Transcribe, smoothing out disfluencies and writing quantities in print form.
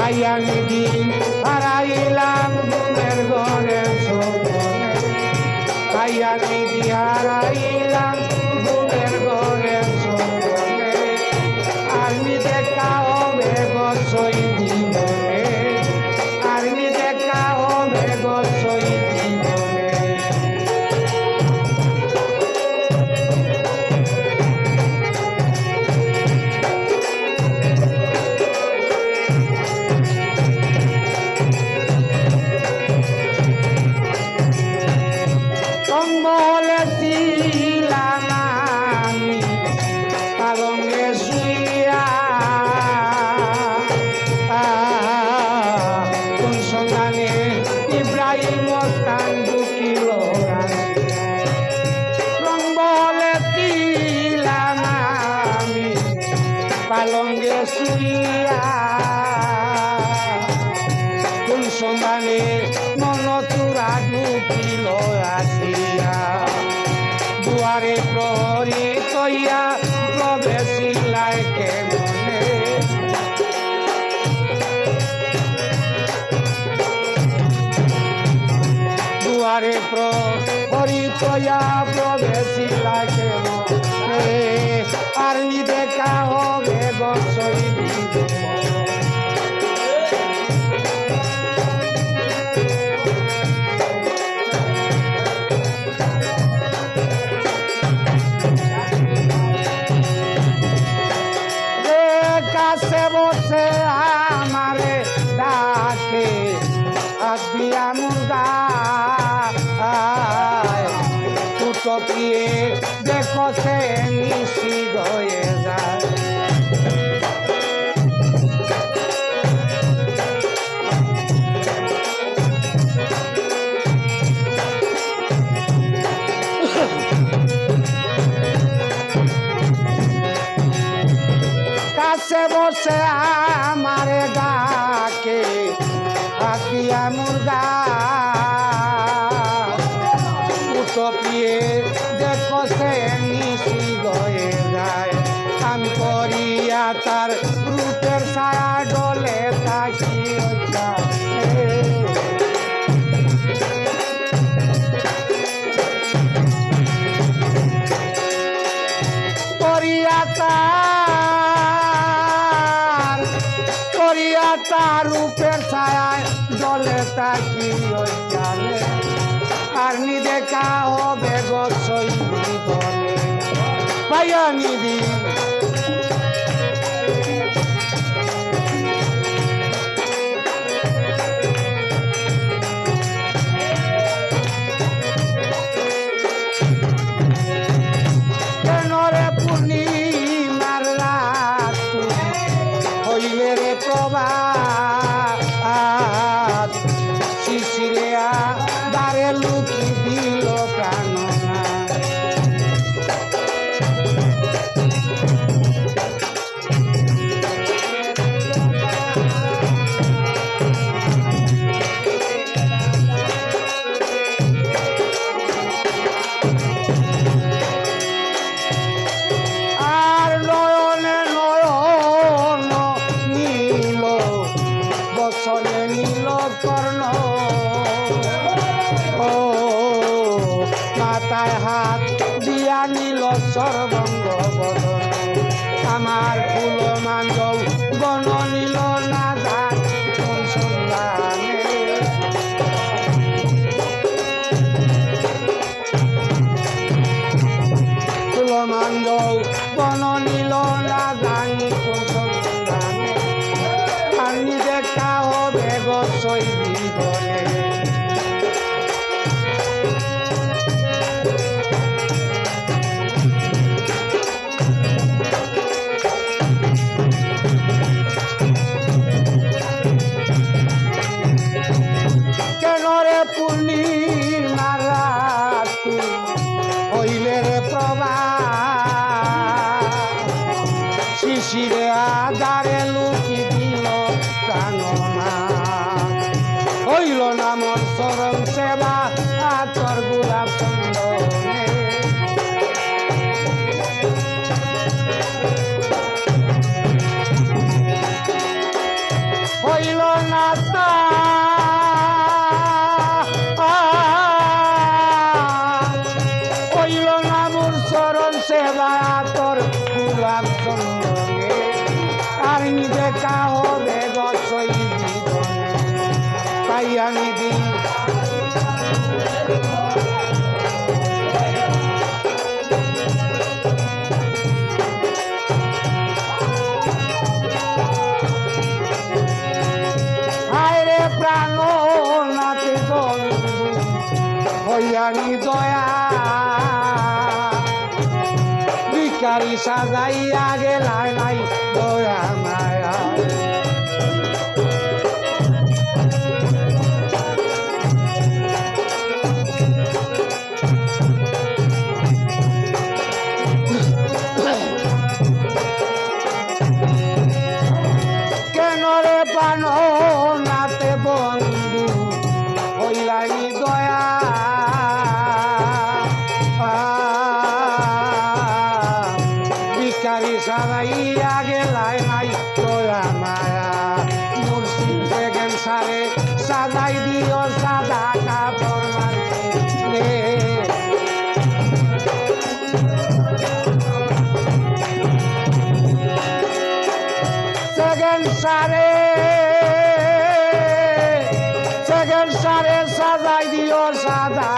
পাইয়া নিধি হারাইলাম ঘুমের ঘরে স্বপ্নে পাইয়া নিধি হারাইলাম ঘুমের ঘরে স্বপ্নে আর নি দেখা হবে গছই জীবনে আর নি দেখা হবে গছই জীবনে বলেছিলাম আমি পালঙ্গে শুইয়া কোন সন্ধানে ইব্রাহিম স্থান ঢুকিল রং বলেছিলাম আমি পালঙ্গে শুইয়া কোন সন্ধানে মন চূড়া ঢুকিল আসিয়া দুয়ারে প্রহরী কইয়া প্রবেশিলাই কেমনে দুয়ারে প্রহরী কইয়া প্রবেশিলাই কেমনে আর নি দেখা হবে বছরই কাছে বসে আমারে ডাকে দিয়া মুর্গা টুটকিয়ে দেখো সে নিশিদ হয়ে যায় কাছে বসে আমারে ডাকে হাতিয়া মুর্গা উঠপিয়ে দেখো সে নিশি গয়ে যায় কান করিয়া তার রূপের ছায়া ডলে তাকি করিয়া তার রূপের ছায়ায় জলে তাকি জানে আর নি দেখা হবে গছই জীবনে পাইয়া নিধি কেনরে পূর্ণিমার রাত হইলে রে প্রভাত শিশিরিয়া দ্বারে লুকি দিল প্রাণনা আর নয়নে নয়ন নীল বসনে নীল কর্ণ ও মাথায় হাত দিয়া নীল সর্বঙ্গ বদন আমার ফুল মাঞ্জল বন নীল না যান কোন সন্ধানে ফুল মাঞ্জল বন নীল না জানি কোন সন্ধানে আমি দেখা হবে গছই জীবনে কেনরে পূর্ণিমার রাত হইলে রে প্রভাত শিশিরে আধারে লুকি দিল প্রাণনা হইল না মন চরণ সেবা আতর গোলাপ চন্দনে হইল না তা হইল না মোর চরণ সেবা তোর গোলাপ চন্দনে আর নিজে কাহবে গছই জীবনে তাই আমি দিই প্রাণ নাতে বন্ধু হইয়ানি দয়া ভিখারি সাজাইয়া গেলায় নাই দয়া মায়া কেন রে প্রাণ নাতে বন্ধু হইলানি দয়া ভিখারি সারাইয়া গেলাই নাই দয়া মায়া মুর্শিদ সেকেন্ড সারে সাজাই দিও সাদা কাপড় মারে সেকেন্ড সারে সাজাই দিও সাদা